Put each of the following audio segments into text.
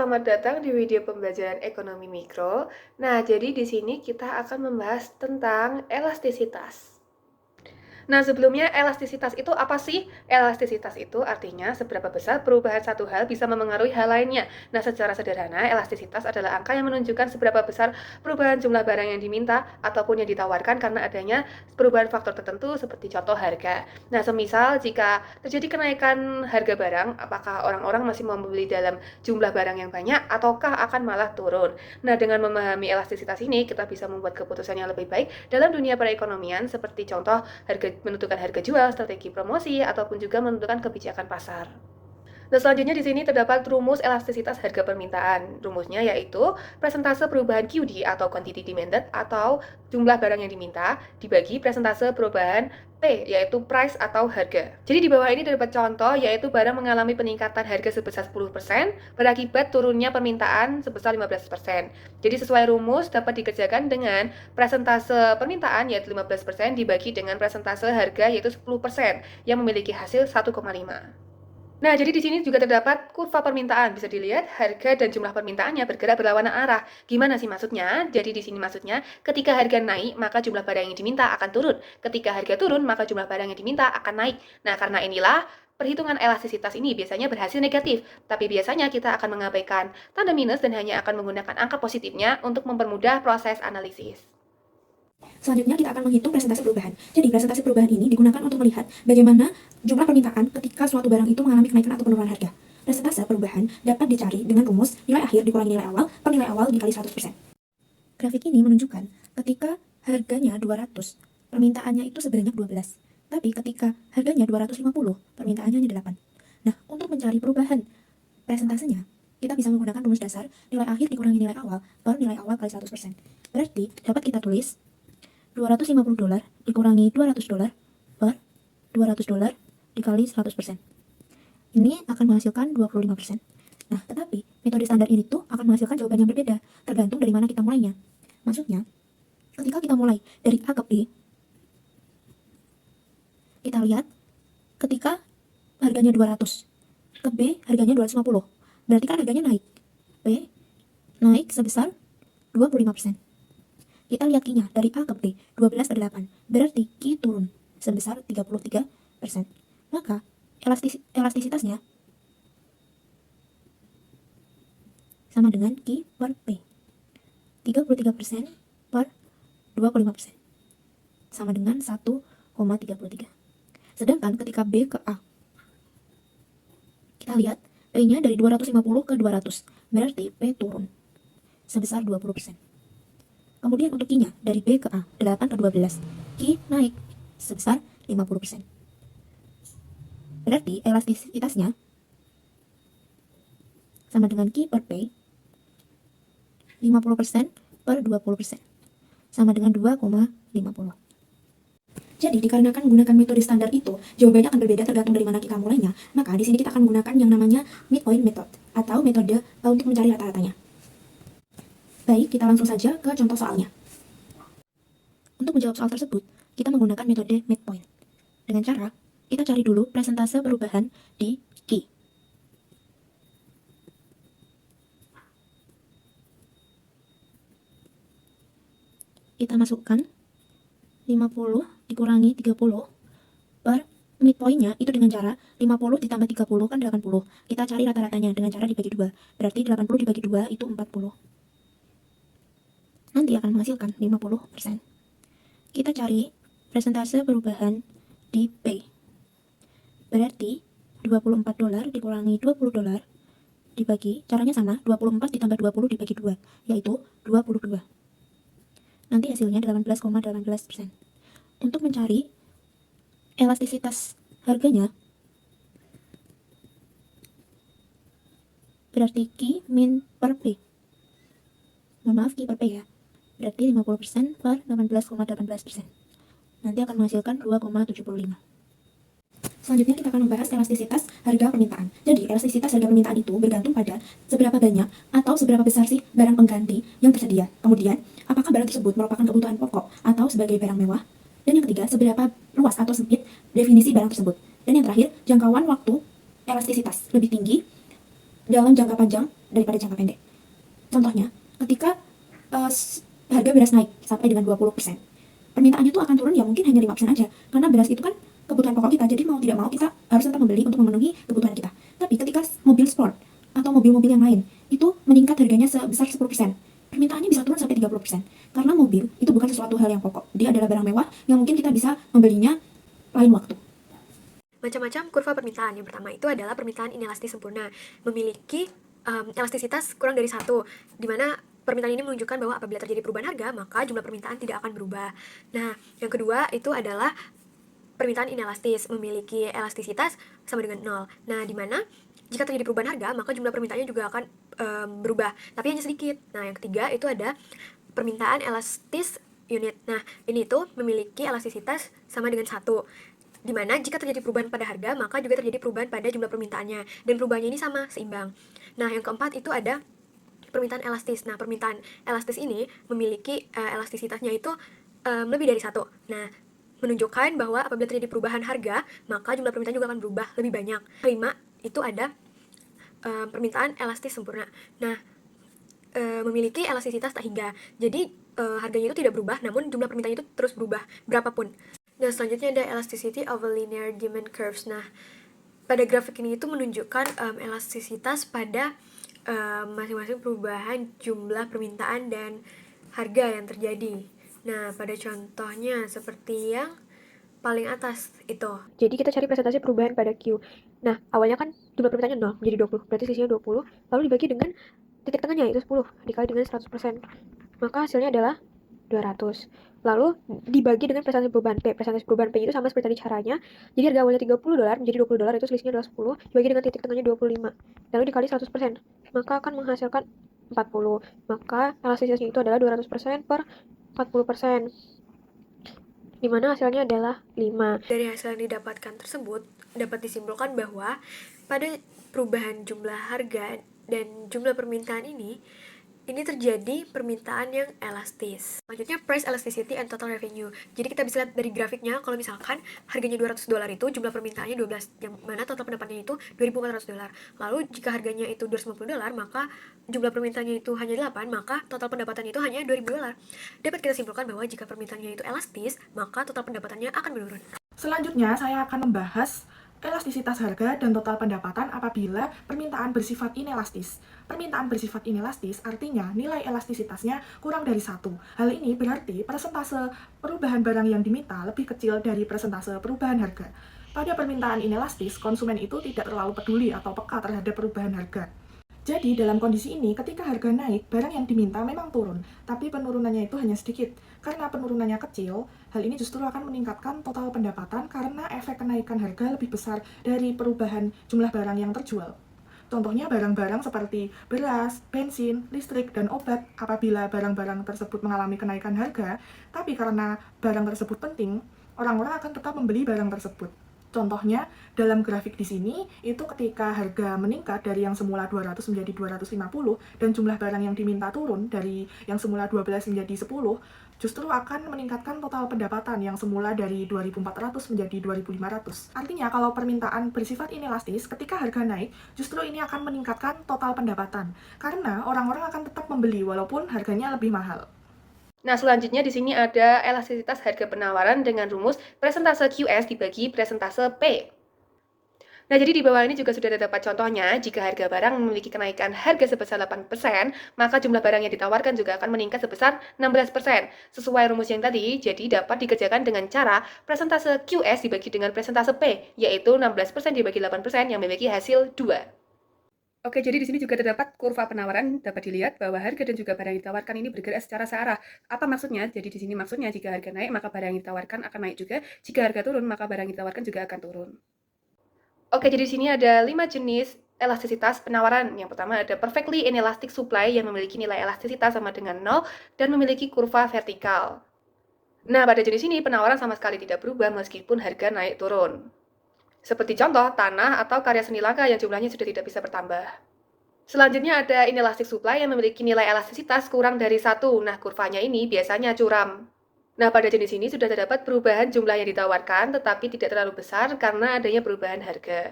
selamat datang di video pembelajaran ekonomi mikro. Nah, jadi di sini kita akan membahas tentang elastisitas. Nah, sebelumnya elastisitas itu apa sih? Elastisitas itu artinya seberapa besar perubahan satu hal bisa memengaruhi hal lainnya. Nah, secara sederhana, elastisitas adalah angka yang menunjukkan seberapa besar perubahan jumlah barang yang diminta ataupun yang ditawarkan karena adanya perubahan faktor tertentu seperti contoh harga. Nah, semisal jika terjadi kenaikan harga barang, apakah orang-orang masih mau membeli dalam jumlah barang yang banyak ataukah akan malah turun? Nah, dengan memahami elastisitas ini, kita bisa membuat keputusan yang lebih baik dalam dunia perekonomian seperti contoh menentukan harga jual, strategi promosi, ataupun juga menentukan kebijakan pasar. Nah, selanjutnya di sini terdapat rumus elastisitas harga permintaan. Rumusnya yaitu presentase perubahan QD atau quantity demanded atau jumlah barang yang diminta dibagi presentase perubahan P yaitu price atau harga. Jadi di bawah ini terdapat contoh yaitu barang mengalami peningkatan harga sebesar 10% berakibat turunnya permintaan sebesar 15%. Jadi sesuai rumus dapat dikerjakan dengan presentase permintaan yaitu 15% dibagi dengan presentase harga yaitu 10% yang memiliki hasil 1,5. Nah, jadi di sini juga terdapat kurva permintaan. Bisa dilihat harga dan jumlah permintaannya bergerak berlawanan arah. Gimana sih maksudnya? Jadi di sini maksudnya ketika harga naik, maka jumlah barang yang diminta akan turun. Ketika harga turun, maka jumlah barang yang diminta akan naik. Nah, karena inilah perhitungan elastisitas ini biasanya berhasil negatif, tapi biasanya kita akan mengabaikan tanda minus dan hanya akan menggunakan angka positifnya untuk mempermudah proses analisis. Selanjutnya kita akan menghitung presentasi perubahan. Jadi presentasi perubahan ini digunakan untuk melihat bagaimana jumlah permintaan ketika suatu barang itu mengalami kenaikan atau penurunan harga. Presentase perubahan dapat dicari dengan rumus nilai akhir dikurangi nilai awal per nilai awal dikali 100%. Grafik ini menunjukkan ketika harganya 200, permintaannya itu sebanyak 12. Tapi ketika harganya 250, permintaannya hanya 8. Nah, untuk mencari perubahan presentasenya, kita bisa menggunakan rumus dasar nilai akhir dikurangi nilai awal per nilai awal kali 100%. Berarti dapat kita tulis $250 dikurangi $200 per $200 dikali 100%. Ini akan menghasilkan 25%. Nah, tetapi metode standar ini tuh akan menghasilkan jawaban yang berbeda, tergantung dari mana kita mulainya. Maksudnya, ketika kita mulai dari A ke B, kita lihat ketika harganya 200, ke B harganya 250. Berarti kan harganya naik. B naik sebesar 25%. Kita lihat Q-nya dari A ke B, 12 per 8. Berarti Q turun sebesar 33%. Maka elastisitasnya sama dengan Q per P. 33% per 25%. Sama dengan 1,33. Sedangkan ketika B ke A, kita lihat P-nya dari 250 ke 200. Berarti P turun sebesar 20%. Kemudian untuk Q-nya dari B ke A, 8 per 12. Q naik sebesar 50%. Berarti elastisitasnya sama dengan Q per P, 50% per 20%. Sama dengan 2,50. Jadi dikarenakan menggunakan metode standar itu, jawabannya akan berbeda tergantung dari mana kita mulainya. Maka di sini kita akan menggunakan yang namanya midpoint method atau metode untuk mencari rata-ratanya. Baik, kita langsung saja ke contoh soalnya. Untuk menjawab soal tersebut, kita menggunakan metode midpoint. Dengan cara, kita cari dulu presentase perubahan di Q. Kita masukkan 50 dikurangi 30 per midpointnya itu dengan cara 50 ditambah 30 kan 80. Kita cari rata-ratanya dengan cara dibagi 2. Berarti 80 dibagi 2 itu 40. Nanti akan menghasilkan 50%. Kita cari presentase perubahan di P. Berarti $24 dikurangi $20 dibagi, caranya sama, 24 ditambah 20 dibagi 2, yaitu 22. Nanti hasilnya 18,18%. Untuk mencari elastisitas harganya, berarti Q min per P. Mohon maaf, Q per P ya. Berarti 50% per 18,18%. Nanti akan menghasilkan 2,75. Selanjutnya kita akan membahas elastisitas harga permintaan. Jadi elastisitas harga permintaan itu bergantung pada seberapa banyak atau seberapa besar sih barang pengganti yang tersedia. Kemudian, apakah barang tersebut merupakan kebutuhan pokok atau sebagai barang mewah. Dan yang ketiga, seberapa luas atau sempit definisi barang tersebut. Dan yang terakhir, jangkauan waktu elastisitas lebih tinggi dalam jangka panjang daripada jangka pendek. Contohnya, ketika harga beras naik sampai dengan 20%, permintaannya tuh akan turun ya mungkin hanya 5% aja, karena beras itu kan kebutuhan pokok kita, jadi mau tidak mau kita harus tetap membeli untuk memenuhi kebutuhan kita. Tapi ketika mobil sport atau mobil-mobil yang lain itu meningkat harganya sebesar 10%, permintaannya bisa turun sampai 30%, karena mobil itu bukan sesuatu hal yang pokok, dia adalah barang mewah yang mungkin kita bisa membelinya lain waktu. Macam-macam kurva permintaan. Yang pertama itu adalah permintaan inelastis sempurna, memiliki elastisitas kurang dari 1, di mana permintaan ini menunjukkan bahwa apabila terjadi perubahan harga, maka jumlah permintaan tidak akan berubah. Nah, yang kedua itu adalah permintaan inelastis, memiliki elastisitas sama dengan 0. Nah, di mana jika terjadi perubahan harga, maka jumlah permintaannya juga akan berubah, tapi hanya sedikit. Nah, yang ketiga itu ada permintaan elastis unit. Nah, ini tuh memiliki elastisitas sama dengan 1, di mana jika terjadi perubahan pada harga, maka juga terjadi perubahan pada jumlah permintaannya, dan perubahannya ini sama, seimbang. Nah, yang keempat itu ada permintaan elastis. Nah, permintaan elastis ini memiliki elastisitasnya itu lebih dari 1. Nah, menunjukkan bahwa apabila terjadi perubahan harga, maka jumlah permintaan juga akan berubah lebih banyak. Kelima, itu ada permintaan elastis sempurna. Nah, memiliki elastisitas tak hingga. Jadi, harganya itu tidak berubah, namun jumlah permintaan itu terus berubah, berapapun. Nah, selanjutnya ada elasticity of a linear demand curves. Nah, pada grafik ini itu menunjukkan elastisitas pada masing-masing perubahan jumlah permintaan dan harga yang terjadi. Nah, pada contohnya seperti yang paling atas itu. Jadi kita cari presentasi perubahan pada Q. Nah, awalnya kan jumlah permintaannya 0 menjadi 20, berarti sisinya 20, lalu dibagi dengan titik tengahnya yaitu 10 dikali dengan 100%. Maka hasilnya adalah 200. Lalu dibagi dengan presentasi perubahan P. Presentasi perubahan P itu sama seperti tadi caranya. Jadi harga awalnya $30 menjadi $20, itu selisihnya adalah 10, dibagi dengan titik tengahnya 25. Lalu dikali 100%, maka akan menghasilkan 40. Maka elastisitasnya itu adalah 200% per 40%. Di mana hasilnya adalah 5. Dari hasil yang didapatkan tersebut, dapat disimpulkan bahwa pada perubahan jumlah harga dan jumlah permintaan ini terjadi permintaan yang elastis. Selanjutnya, price elasticity and total revenue. Jadi kita bisa lihat dari grafiknya, kalau misalkan harganya $200 itu jumlah permintaannya 12, yang mana total pendapatnya itu $2.400. Lalu jika harganya itu $250, maka jumlah permintaannya itu hanya 8, maka total pendapatannya itu hanya $2.000. Dapat kita simpulkan bahwa jika permintaannya itu elastis, maka total pendapatannya akan menurun. Selanjutnya, saya akan membahas elastisitas harga dan total pendapatan apabila permintaan bersifat inelastis. Permintaan bersifat inelastis artinya nilai elastisitasnya kurang dari 1. Hal ini berarti persentase perubahan barang yang diminta lebih kecil dari persentase perubahan harga. Pada permintaan inelastis, konsumen itu tidak terlalu peduli atau peka terhadap perubahan harga. Jadi, dalam kondisi ini, ketika harga naik, barang yang diminta memang turun, tapi penurunannya itu hanya sedikit. Karena penurunannya kecil, hal ini justru akan meningkatkan total pendapatan karena efek kenaikan harga lebih besar dari perubahan jumlah barang yang terjual. Contohnya barang-barang seperti beras, bensin, listrik, dan obat. Apabila barang-barang tersebut mengalami kenaikan harga, tapi karena barang tersebut penting, orang-orang akan tetap membeli barang tersebut. Contohnya, dalam grafik di sini, itu ketika harga meningkat dari yang semula 200 menjadi 250, dan jumlah barang yang diminta turun dari yang semula 12 menjadi 10, justru akan meningkatkan total pendapatan yang semula dari 2.400 menjadi 2.500. Artinya, kalau permintaan bersifat inelastis, ketika harga naik, justru ini akan meningkatkan total pendapatan. Karena orang-orang akan tetap membeli walaupun harganya lebih mahal. Nah, selanjutnya di sini ada elastisitas harga penawaran dengan rumus presentase QS dibagi presentase P. Nah, jadi di bawah ini juga sudah terdapat contohnya, jika harga barang memiliki kenaikan harga sebesar 8%, maka jumlah barang yang ditawarkan juga akan meningkat sebesar 16%. Sesuai rumus yang tadi, jadi dapat dikerjakan dengan cara presentase QS dibagi dengan presentase P, yaitu 16% dibagi 8% yang memiliki hasil 2. Oke, jadi di sini juga terdapat kurva penawaran. Dapat dilihat bahwa harga dan juga barang yang ditawarkan ini bergerak secara searah. Apa maksudnya? Jadi di sini maksudnya jika harga naik, maka barang yang ditawarkan akan naik juga. Jika harga turun, maka barang yang ditawarkan juga akan turun. Oke, jadi di sini ada 5 jenis elastisitas penawaran. Yang pertama ada perfectly inelastic supply yang memiliki nilai elastisitas sama dengan 0 dan memiliki kurva vertikal. Nah, pada jenis ini penawaran sama sekali tidak berubah meskipun harga naik turun. Seperti contoh, tanah atau karya seni langka yang jumlahnya sudah tidak bisa bertambah. Selanjutnya ada inelastic supply yang memiliki nilai elastisitas kurang dari 1. Nah, kurvanya ini biasanya curam. Nah, pada jenis ini sudah terdapat perubahan jumlah yang ditawarkan, tetapi tidak terlalu besar karena adanya perubahan harga.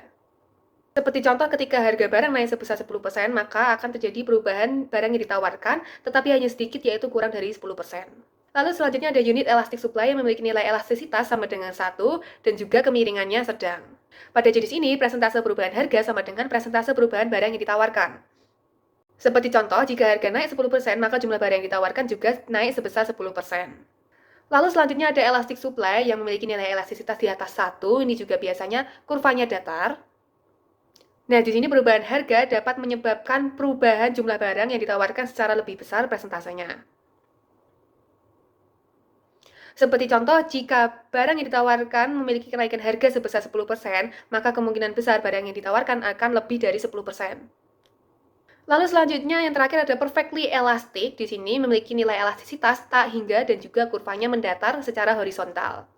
Seperti contoh ketika harga barang naik sebesar 10%, maka akan terjadi perubahan barang yang ditawarkan, tetapi hanya sedikit yaitu kurang dari 10%. Lalu selanjutnya ada unit elastic supply yang memiliki nilai elastisitas sama dengan 1 dan juga kemiringannya sedang. Pada jenis ini, presentase perubahan harga sama dengan presentase perubahan barang yang ditawarkan. Seperti contoh, jika harga naik 10%, maka jumlah barang yang ditawarkan juga naik sebesar 10%. Lalu selanjutnya ada elastic supply yang memiliki nilai elastisitas di atas 1, ini juga biasanya kurvanya datar. Nah, di sini perubahan harga dapat menyebabkan perubahan jumlah barang yang ditawarkan secara lebih besar presentasenya. Seperti contoh, jika barang yang ditawarkan memiliki kenaikan harga sebesar 10%, maka kemungkinan besar barang yang ditawarkan akan lebih dari 10%. Lalu selanjutnya yang terakhir ada perfectly elastic. Di sini memiliki nilai elastisitas tak hingga dan juga kurvanya mendatar secara horizontal.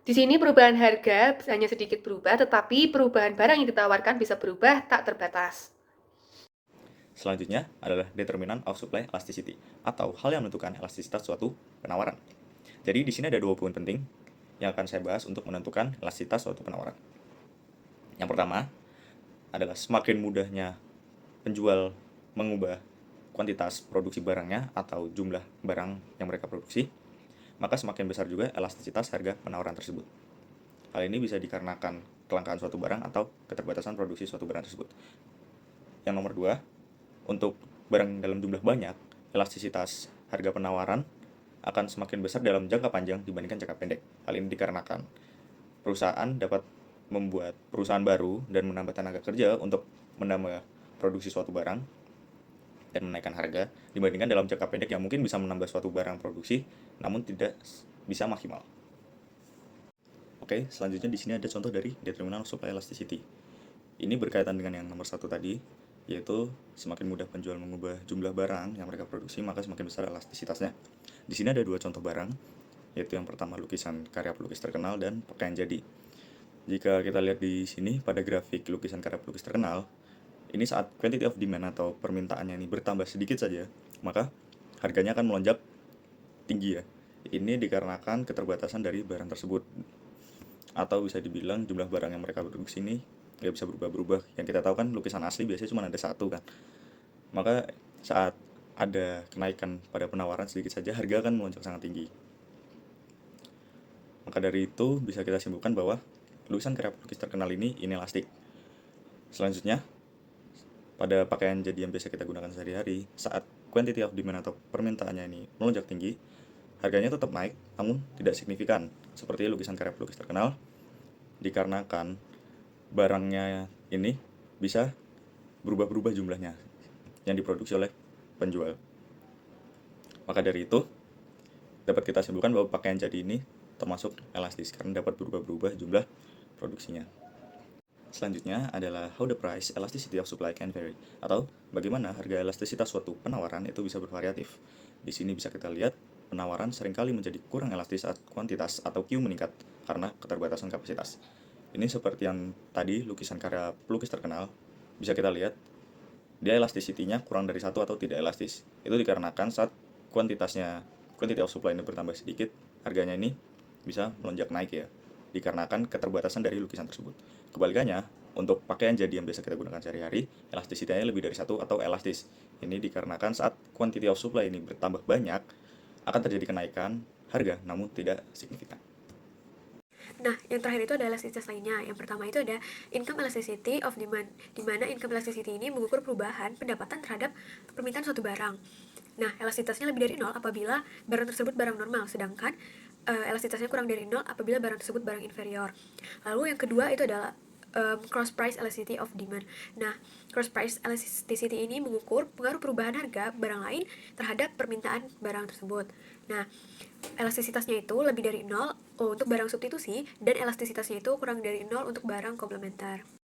Di sini perubahan harga hanya sedikit berubah, tetapi perubahan barang yang ditawarkan bisa berubah tak terbatas. Selanjutnya adalah determinant of supply elasticity, atau hal yang menentukan elastisitas suatu penawaran. Jadi di sini ada 2 poin penting yang akan saya bahas untuk menentukan elastisitas suatu penawaran. Yang pertama adalah semakin mudahnya penjual mengubah kuantitas produksi barangnya atau jumlah barang yang mereka produksi, maka semakin besar juga elastisitas harga penawaran tersebut. Hal ini bisa dikarenakan kelangkaan suatu barang atau keterbatasan produksi suatu barang tersebut. Yang nomor 2, untuk barang dalam jumlah banyak, elastisitas harga penawaran akan semakin besar dalam jangka panjang dibandingkan jangka pendek. Hal ini dikarenakan perusahaan dapat membuat perusahaan baru dan menambah tenaga kerja untuk menambah produksi suatu barang dan menaikkan harga dibandingkan dalam jangka pendek yang mungkin bisa menambah suatu barang produksi namun tidak bisa maksimal. Oke, selanjutnya di sini ada contoh dari determinant of supply elasticity. Ini berkaitan dengan yang nomor 1 tadi, yaitu semakin mudah penjual mengubah jumlah barang yang mereka produksi, maka semakin besar elastisitasnya. Di sini ada 2 contoh barang, yaitu yang pertama lukisan karya pelukis terkenal dan pakaian jadi. Jika kita lihat di sini pada grafik lukisan karya pelukis terkenal, ini saat quantity of demand atau permintaannya ini bertambah sedikit saja, maka harganya akan melonjak tinggi ya. Ini dikarenakan keterbatasan dari barang tersebut. Atau bisa dibilang jumlah barang yang mereka produksi ini nggak bisa berubah-berubah. Yang kita tahu kan lukisan asli biasanya cuma ada 1 kan. Maka saat ada kenaikan pada penawaran sedikit saja, harga akan melonjak sangat tinggi. Maka dari itu bisa kita simpulkan bahwa lukisan karya pelukis terkenal ini inelastik. Selanjutnya, pada pakaian jadi yang biasa kita gunakan sehari-hari, saat quantity of demand atau permintaannya ini melonjak tinggi, harganya tetap naik, namun tidak signifikan. Seperti lukisan karya pelukis terkenal, dikarenakan barangnya ini bisa berubah-berubah jumlahnya yang diproduksi oleh penjual. Maka dari itu, dapat kita simpulkan bahwa pakaian jadi ini termasuk elastis karena dapat berubah-berubah jumlah produksinya. Selanjutnya adalah how the price elasticity of supply can vary, atau bagaimana harga elastisitas suatu penawaran itu bisa bervariatif. Di sini bisa kita lihat penawaran seringkali menjadi kurang elastis saat kuantitas atau Q meningkat karena keterbatasan kapasitas. Ini seperti yang tadi lukisan karya pelukis terkenal, bisa kita lihat dia elastisitinya kurang dari 1 atau tidak elastis. Itu dikarenakan saat quantity of supply ini bertambah sedikit, harganya ini bisa melonjak naik ya, dikarenakan keterbatasan dari lukisan tersebut. Kebalikannya, untuk pakaian jadi yang biasa kita gunakan sehari-hari, elastisitinya lebih dari 1 atau elastis. Ini dikarenakan saat quantity of supply ini bertambah banyak, akan terjadi kenaikan harga namun tidak signifikan. Nah, yang terakhir itu ada elastisitas lainnya. Yang pertama itu ada income elasticity of demand, di mana income elasticity ini mengukur perubahan pendapatan terhadap permintaan suatu barang. Nah, elastisitasnya lebih dari 0 apabila barang tersebut barang normal, sedangkan elastisitasnya kurang dari 0 apabila barang tersebut barang inferior. Lalu yang kedua itu adalah cross price elasticity of demand. Nah, cross price elasticity ini mengukur pengaruh perubahan harga barang lain terhadap permintaan barang tersebut. Nah, elastisitasnya itu lebih dari 0 untuk barang substitusi dan elastisitasnya itu kurang dari 0 untuk barang komplementer.